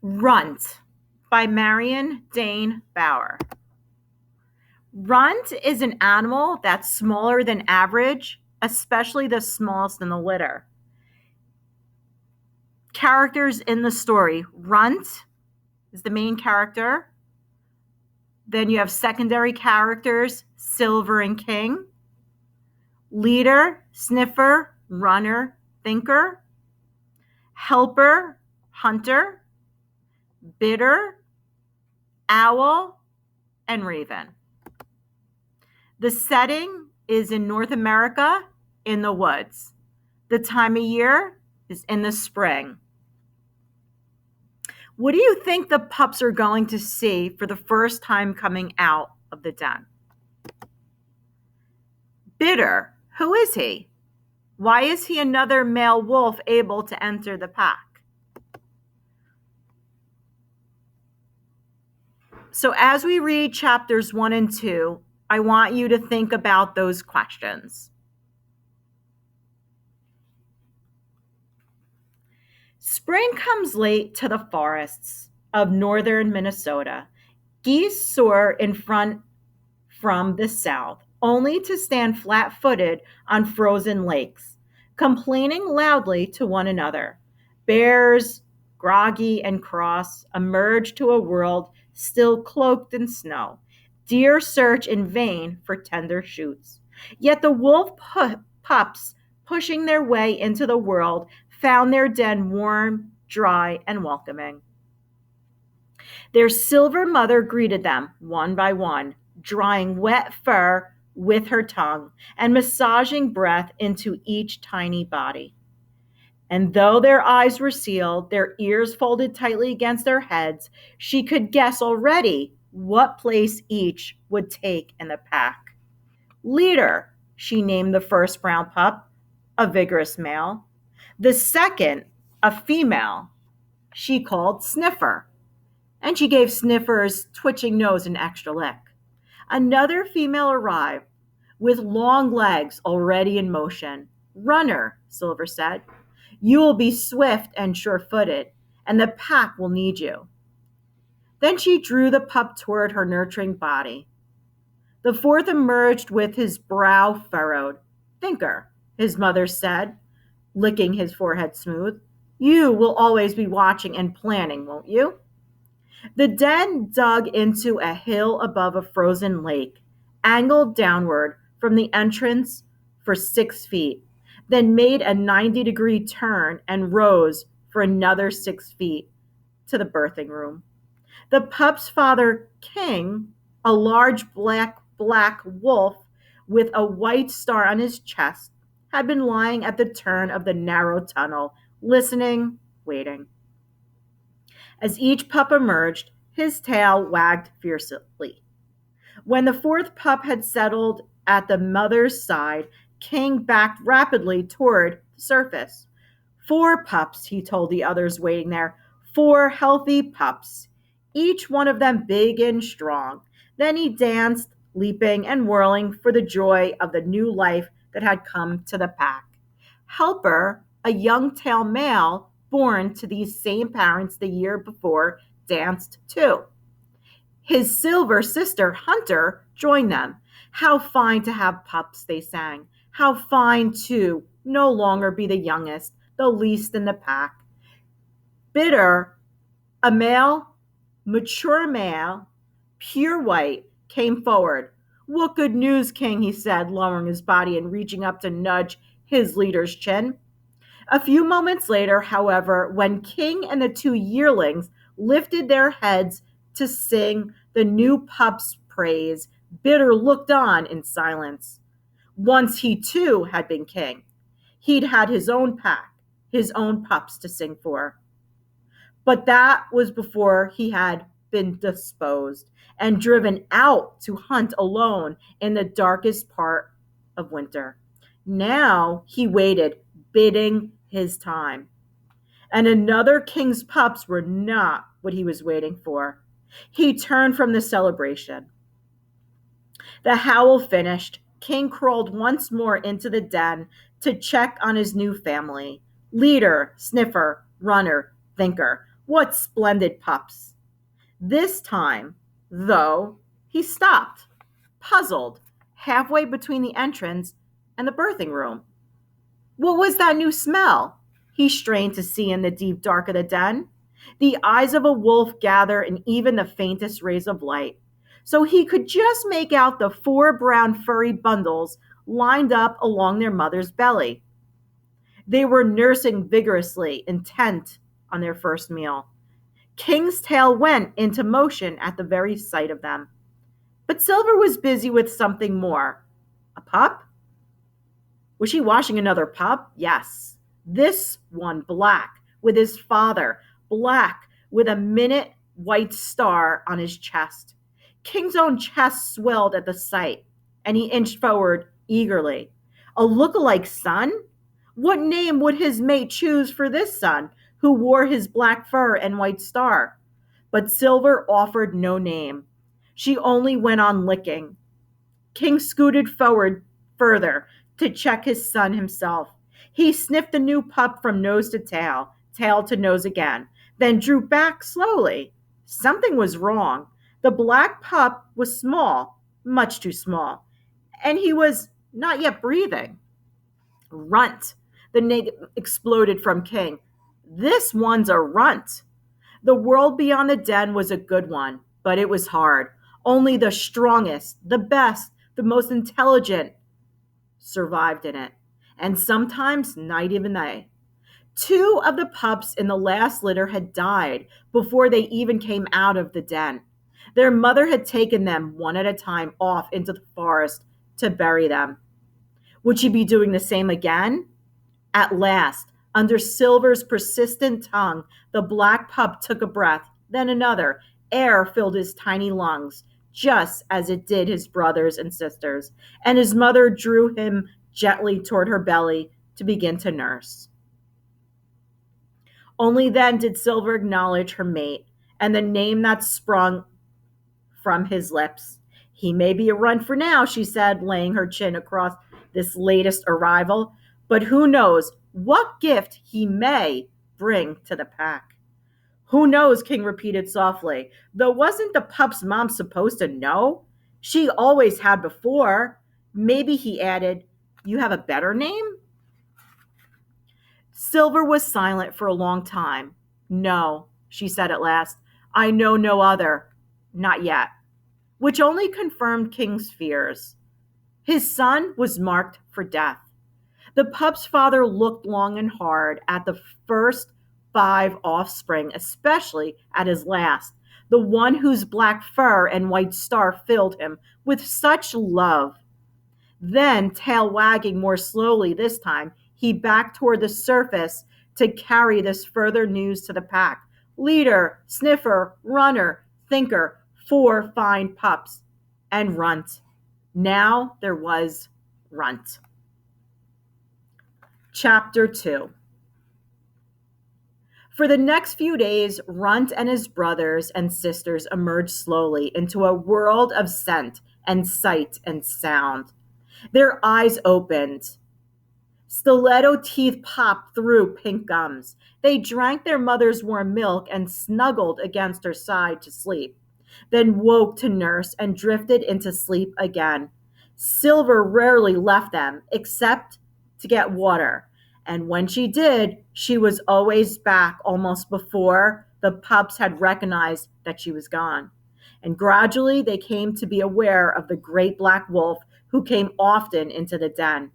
Runt by Marion Dane Bauer. Runt is an animal that's smaller than average, especially the smallest in the litter. Characters in the story: Runt is the main character. Then you have secondary characters: Silver and King, leader, sniffer, runner, thinker, helper, hunter, bidder, owl, and raven. The setting is in North America, in the woods. The time of year is in the spring. What do you think the pups are going to see for the first time coming out of the den? Bidder. Who is he? Why is he another male wolf able to enter the pack? So as we read chapters 1 and 2, I want you to think about those questions. Spring comes late to the forests of northern Minnesota. Geese soar in front from the south, only to stand flat-footed on frozen lakes, complaining loudly to one another. Bears, groggy and cross, emerge to a world still cloaked in snow. Deer search in vain for tender shoots. Yet the wolf pups, pushing their way into the world, found their den warm, dry, and welcoming. Their silver mother greeted them one by one, drying wet fur with her tongue and massaging breath into each tiny body. And though their eyes were sealed, their ears folded tightly against their heads, she could guess already what place each would take in the pack. Leader, she named the first brown pup, a vigorous male. The second, a female, she called Sniffer, and she gave Sniffer's twitching nose an extra lick. Another female arrived, with long legs already in motion. Runner, Silver said. You will be swift and sure-footed, and the pack will need you. Then she drew the pup toward her nurturing body. The fourth emerged with his brow furrowed. Thinker, his mother said, licking his forehead smooth. You will always be watching and planning, won't you? The den dug into a hill above a frozen lake, angled downward from the entrance for 6 feet, then made a 90-degree turn and rose for another 6 feet to the birthing room. The pup's father, King, a large black wolf with a white star on his chest, had been lying at the turn of the narrow tunnel, listening, waiting. As each pup emerged, his tail wagged fiercely. When the fourth pup had settled at the mother's side, King backed rapidly toward the surface. 4 pups, he told the others waiting there. 4 healthy pups, each one of them big and strong. Then he danced, leaping and whirling for the joy of the new life that had come to the pack. Helper, a young tail male born to these same parents the year before, danced too. His silver sister, Hunter, joined them. How fine to have pups, they sang. How fine to no longer be the youngest, the least in the pack. Bidder, a mature male, pure white, came forward. What good news, King, he said, lowering his body and reaching up to nudge his leader's chin. A few moments later, however, when King and the 2 yearlings lifted their heads to sing the new pup's praise, Bidder looked on in silence. Once he too had been king. He'd had his own pack, his own pups to sing for. But that was before he had been disposed and driven out to hunt alone in the darkest part of winter. Now he waited, biding his time. And another king's pups were not what he was waiting for. He turned from the celebration. The howl finished. King crawled once more into the den to check on his new family. Leader, sniffer, runner, thinker, What splendid pups! This time, though, he stopped, puzzled, halfway between the entrance and the birthing room. What was that new smell? He strained to see in the deep dark of the den. The eyes of a wolf gather in even the faintest rays of light, so he could just make out the four brown furry bundles lined up along their mother's belly. They were nursing vigorously, intent on their first meal. King's tail went into motion at the very sight of them. But Silver was busy with something more. A pup? Was she washing another pup? Yes. This one black, with his father, black, with a minute white star on his chest. King's own chest swelled at the sight, and he inched forward eagerly. A look-alike son? What name would his mate choose for this son, who wore his black fur and white star? But Silver offered no name. She only went on licking. King scooted forward further to check his son himself. He sniffed the new pup from nose to tail, tail to nose again, then drew back slowly. Something was wrong. The black pup was small, much too small, and he was not yet breathing. Runt, the name exploded from King. This one's a runt. The world beyond the den was a good one, but it was hard. Only the strongest, the best, the most intelligent survived in it. And sometimes not even they. Two of the pups in the last litter had died before they even came out of the den. Their mother had taken them one at a time off into the forest to bury them. Would she be doing the same again? At last, under Silver's persistent tongue, the black pup took a breath, then another. Air filled his tiny lungs, just as it did his brothers and sisters, and his mother drew him gently toward her belly to begin to nurse. Only then did Silver acknowledge her mate and the name that sprung from his lips. He may be a runt for now, she said, laying her chin across this latest arrival, but who knows what gift he may bring to the pack. Who knows, King repeated softly, though wasn't the pup's mom supposed to know? She always had before. Maybe, he added, you have a better name? Silver was silent for a long time. No, she said at last, I know no other. Not yet. Which only confirmed King's fears. His son was marked for death. The pup's father looked long and hard at the first 5 offspring, especially at his last, the one whose black fur and white star filled him with such love. Then, tail wagging more slowly this time, he backed toward the surface to carry this further news to the pack. Leader, sniffer, runner, thinker, 4 fine pups, and Runt. Now there was Runt. Chapter 2. For the next few days, Runt and his brothers and sisters emerged slowly into a world of scent and sight and sound. Their eyes opened. Stiletto teeth popped through pink gums. They drank their mother's warm milk and snuggled against her side to sleep, then woke to nurse and drifted into sleep again. Silver rarely left them, except to get water, and when she did, she was always back almost before the pups had recognized that she was gone. And gradually they came to be aware of the great black wolf who came often into the den.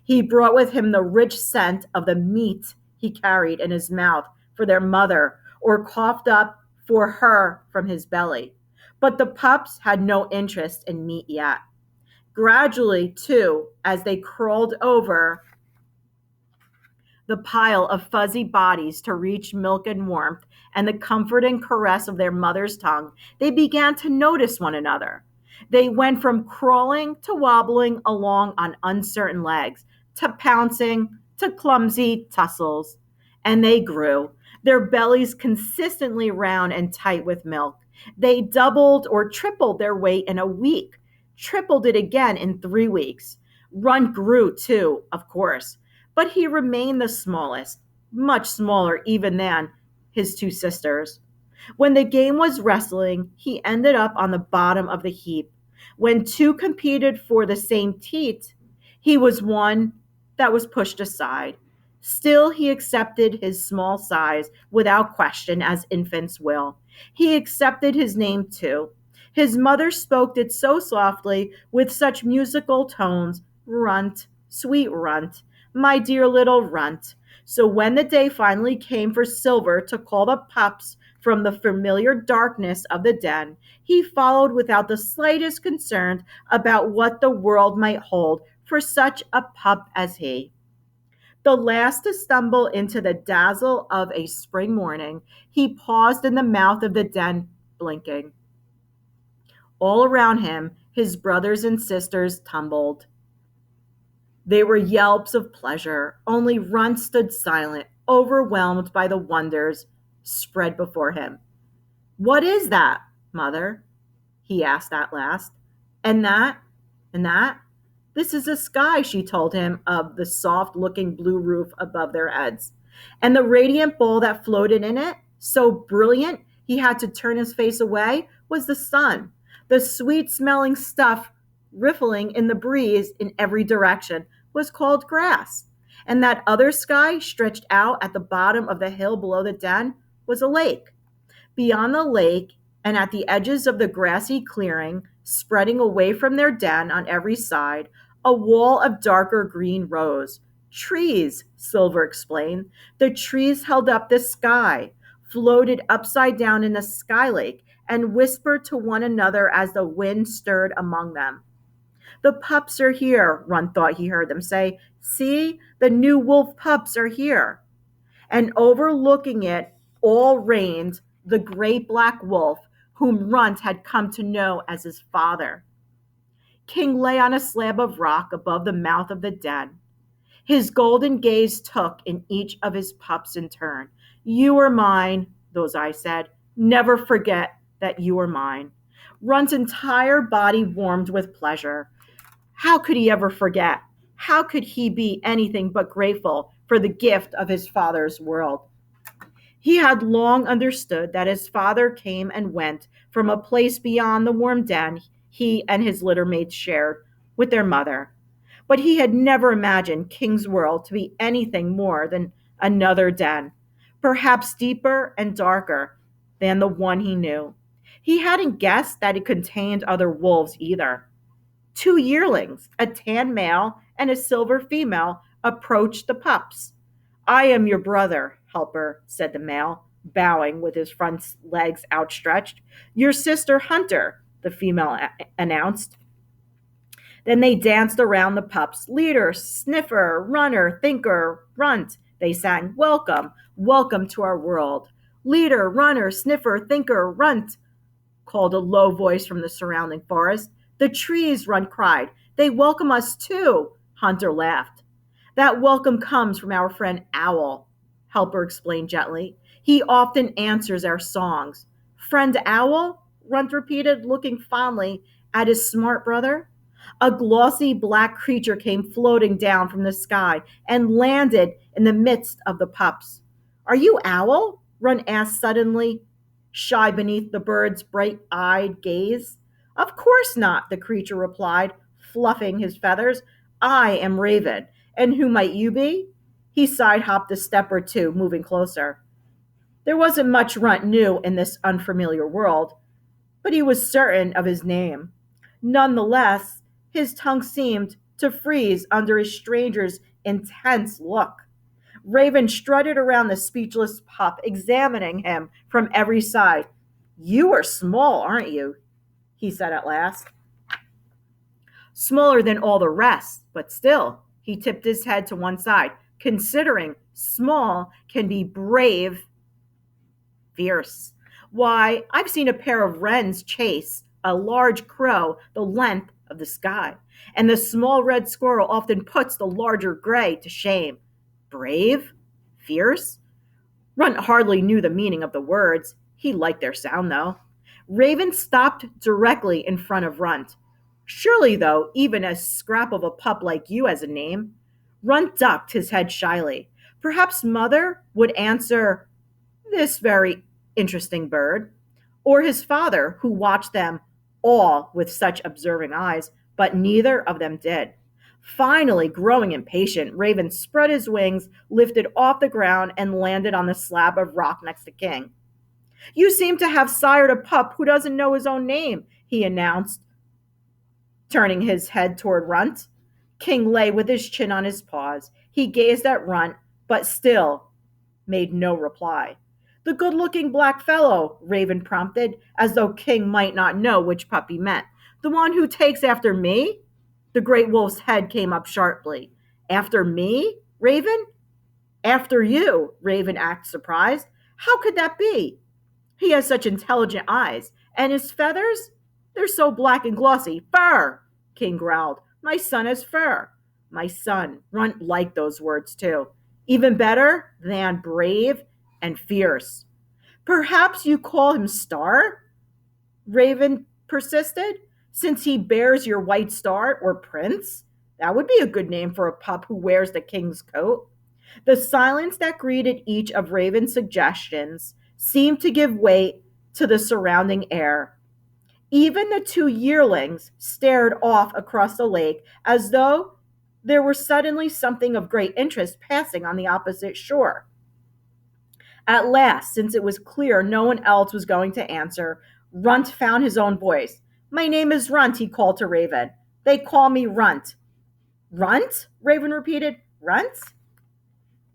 He brought with him the rich scent of the meat he carried in his mouth for their mother or coughed up for her from his belly. But the pups had no interest in meat yet. Gradually, too, as they crawled over the pile of fuzzy bodies to reach milk and warmth and the comfort and caress of their mother's tongue, they began to notice one another. They went from crawling to wobbling along on uncertain legs, to pouncing, to clumsy tussles. And they grew, their bellies consistently round and tight with milk. They doubled or tripled their weight in a week, tripled it again in 3 weeks. Runt grew too, of course, but he remained the smallest, much smaller even than his two sisters. When the game was wrestling, he ended up on the bottom of the heap. When two competed for the same teat, he was one that was pushed aside. Still, he accepted his small size without question, as infants will. He accepted his name too. His mother spoke it so softly, with such musical tones, Runt, sweet Runt, my dear little Runt. So when the day finally came for Silver to call the pups from the familiar darkness of the den, he followed without the slightest concern about what the world might hold for such a pup as he. The last to stumble into the dazzle of a spring morning, he paused in the mouth of the den, blinking. All around him, his brothers and sisters tumbled. They were yelps of pleasure. Only Runt stood silent, overwhelmed by the wonders spread before him. What is that, mother? He asked at last. And that? And that? This is the sky, she told him, of the soft looking blue roof above their heads. And the radiant ball that floated in it, so brilliant he had to turn his face away, was the sun. The sweet smelling stuff riffling in the breeze in every direction was called grass. And that other sky stretched out at the bottom of the hill below the den was a lake. Beyond the lake, and at the edges of the grassy clearing, spreading away from their den on every side, a wall of darker green rose. Trees, Silver explained. The trees held up the sky, floated upside down in the sky lake, and whispered to one another as the wind stirred among them. The pups are here, Run thought he heard them say. See, the new wolf pups are here. And overlooking it all reigned the great black wolf whom Runt had come to know as his father. King lay on a slab of rock above the mouth of the den. His golden gaze took in each of his pups in turn. You are mine, those eyes said. Never forget that you are mine. Runt's entire body warmed with pleasure. How could he ever forget? How could he be anything but grateful for the gift of his father's world? He had long understood that his father came and went from a place beyond the warm den he and his litter mates shared with their mother. But he had never imagined King's world to be anything more than another den, perhaps deeper and darker than the one he knew. He hadn't guessed that it contained other wolves either. Two yearlings, a tan male and a silver female, approached the pups. I am your brother, Helper, said the male, bowing with his front legs outstretched. Your sister Hunter, the female announced. Then they danced around the pups. Leader, sniffer, runner, thinker, runt, they sang. Welcome, welcome to our world. Leader, runner, sniffer, thinker, runt, called a low voice from the surrounding forest. The trees, Runt cried. They welcome us too, Hunter laughed. That welcome comes from our friend Owl, Helper explained gently. He often answers our songs. Friend Owl? Runt repeated, looking fondly at his smart brother. A glossy black creature came floating down from the sky and landed in the midst of the pups. Are you Owl? Runt asked suddenly, shy beneath the bird's bright-eyed gaze. Of course not, the creature replied, fluffing his feathers. I am Raven. And who might you be? He side-hopped a step or two, moving closer. There wasn't much Runt knew in this unfamiliar world, but he was certain of his name. Nonetheless, his tongue seemed to freeze under his stranger's intense look. Raven strutted around the speechless pup, examining him from every side. You are small, aren't you? He said at last. Smaller than all the rest, but still, he tipped his head to one side, considering small can be brave, fierce. Why, I've seen a pair of wrens chase a large crow the length of the sky, and the small red squirrel often puts the larger gray to shame. Brave? Fierce? Runt hardly knew the meaning of the words. He liked their sound, though. Raven stopped directly in front of Runt. Surely, though, even a scrap of a pup like you has a name. Runt ducked his head shyly. Perhaps Mother would answer, this very interesting bird, or his father, who watched them all with such observing eyes, but neither of them did. Finally, growing impatient, Raven spread his wings, lifted off the ground, and landed on the slab of rock next to King. You seem to have sired a pup who doesn't know his own name, he announced, turning his head toward Runt. King lay with his chin on his paws. He gazed at Runt, but still made no reply. The good looking black fellow, Raven prompted, as though King might not know which pup he meant. The one who takes after me? The great wolf's head came up sharply. After me, Raven? After you, Raven acted surprised. How could that be? He has such intelligent eyes, and his feathers? They're so black and glossy. Fur! King growled. My son has fur. My son. Runt liked those words too. Even better than brave and fierce. Perhaps you call him Star? Raven persisted. Since he bears your white star, or Prince? That would be a good name for a pup who wears the king's coat. The silence that greeted each of Raven's suggestions seemed to give weight to the surrounding air. Even the two yearlings stared off across the lake as though there were suddenly something of great interest passing on the opposite shore. At last, since it was clear no one else was going to answer, Runt found his own voice. My name is Runt, he called to Raven. They call me Runt. Runt? Raven repeated. Runt?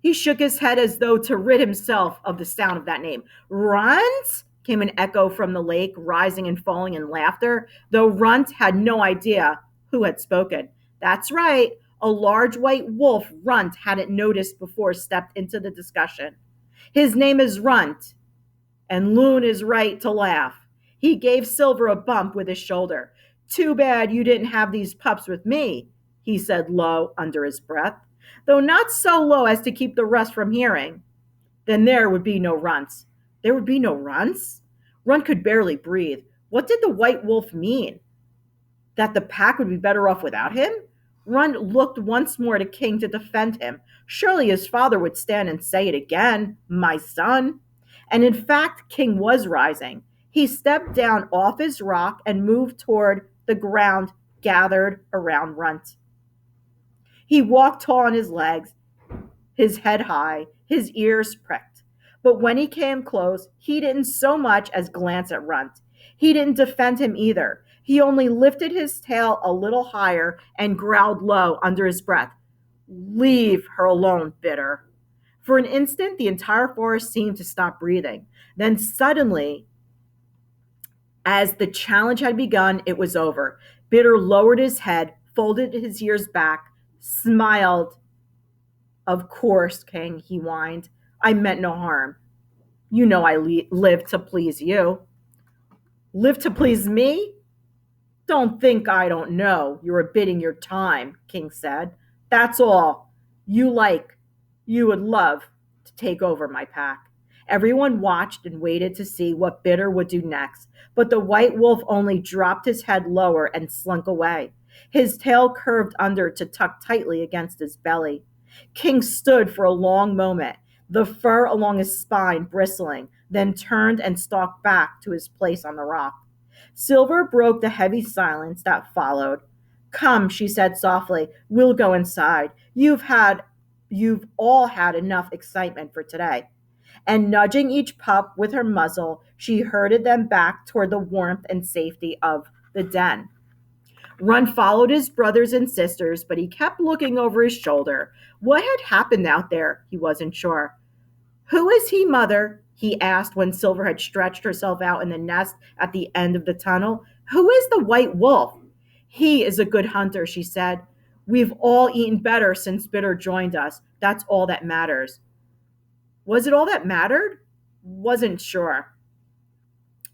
He shook his head as though to rid himself of the sound of that name. Runt? Came an echo from the lake, rising and falling in laughter, though Runt had no idea who had spoken. That's right. A large white wolf Runt hadn't noticed before stepped into the discussion. His name is Runt, and Loon is right to laugh. He gave Silver a bump with his shoulder. Too bad you didn't have these pups with me, he said low under his breath, though not so low as to keep the rest from hearing. Then there would be no Runts. There would be no Runts? Runt could barely breathe. What did the white wolf mean? That the pack would be better off without him? Runt looked once more to King to defend him. Surely his father would stand and say it again, my son. And in fact, King was rising. He stepped down off his rock and moved toward the ground gathered around Runt. He walked tall on his legs, his head high, his ears pricked. But when he came close, he didn't so much as glance at Runt. He didn't defend him either. He only lifted his tail a little higher and growled low under his breath. Leave her alone, Bitter. For an instant, the entire forest seemed to stop breathing. Then suddenly, as the challenge had begun, it was over. Bitter lowered his head, folded his ears back, smiled. Of course, King, he whined. I meant no harm. You know I live to please you. Live to please me? Don't think I don't know. You're bidding your time, King said. That's all. You would love to take over my pack. Everyone watched and waited to see what Bitter would do next, but the white wolf only dropped his head lower and slunk away. His tail curved under to tuck tightly against his belly. King stood for a long moment, the fur along his spine bristling, then turned and stalked back to his place on the rock. Silver broke the heavy silence that followed. Come, she said softly, we'll go inside. You've all had enough excitement for today. And nudging each pup with her muzzle, she herded them back toward the warmth and safety of the den. Run followed his brothers and sisters, but he kept looking over his shoulder. What had happened out there? He wasn't sure. Who is he, Mother? He asked when Silver had stretched herself out in the nest at the end of the tunnel. Who is the white wolf? He is a good hunter, she said. We've all eaten better since Bitter joined us. That's all that matters. Was it all that mattered? Wasn't sure.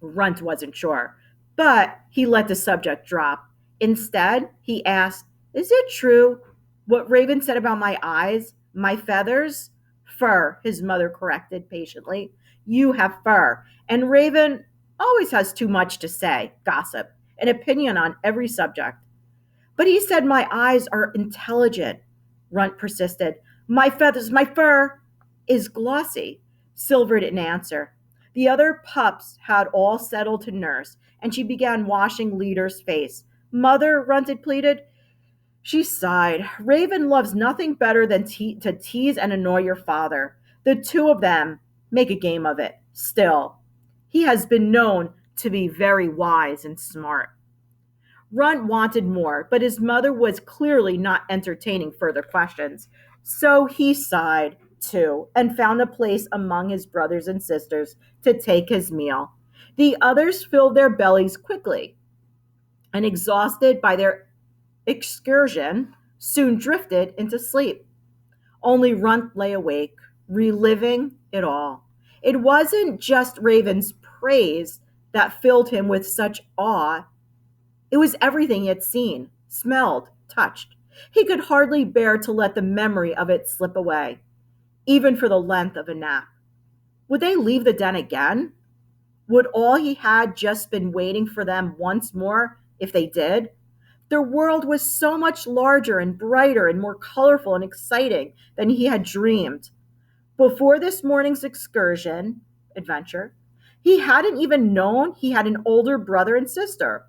Runt wasn't sure. But he let the subject drop. Instead, he asked, Is it true what Raven said about my eyes, my feathers? Fur, his mother corrected patiently. You have fur. And Raven always has too much to say, gossip, an opinion on every subject. But he said my eyes are intelligent, Runt persisted. My feathers, my fur is glossy. Silver didn't answer. The other pups had all settled to nurse, and she began washing Leader's face. Mother, Runted pleaded. She sighed. Raven loves nothing better than to tease and annoy your father. The two of them make a game of it. Still, he has been known to be very wise and smart. Runt wanted more, but his mother was clearly not entertaining further questions. So he sighed, too, and found a place among his brothers and sisters to take his meal. The others filled their bellies quickly, and exhausted by their excursion, soon drifted into sleep. Only Runt lay awake, reliving it all. It wasn't just Raven's praise that filled him with such awe. It was everything he had seen, smelled, touched. He could hardly bear to let the memory of it slip away, even for the length of a nap. Would they leave the den again? Would all he had just been waiting for them once more if they did? Their world was so much larger and brighter and more colorful and exciting than he had dreamed. Before this morning's excursion, adventure, he hadn't even known he had an older brother and sister,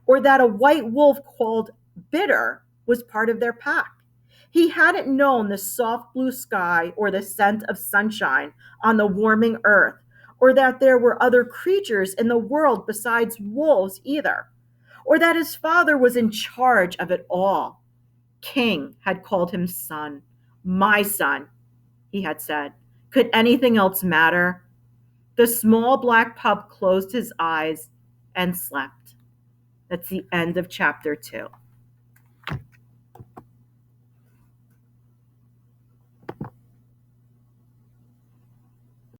or that a white wolf called Bitter was part of their pack. He hadn't known the soft blue sky or the scent of sunshine on the warming earth, or that there were other creatures in the world besides wolves either, or that his father was in charge of it all. King had called him son. My son, he had said. Could anything else matter? The small black pup closed his eyes and slept. That's the end of chapter 2.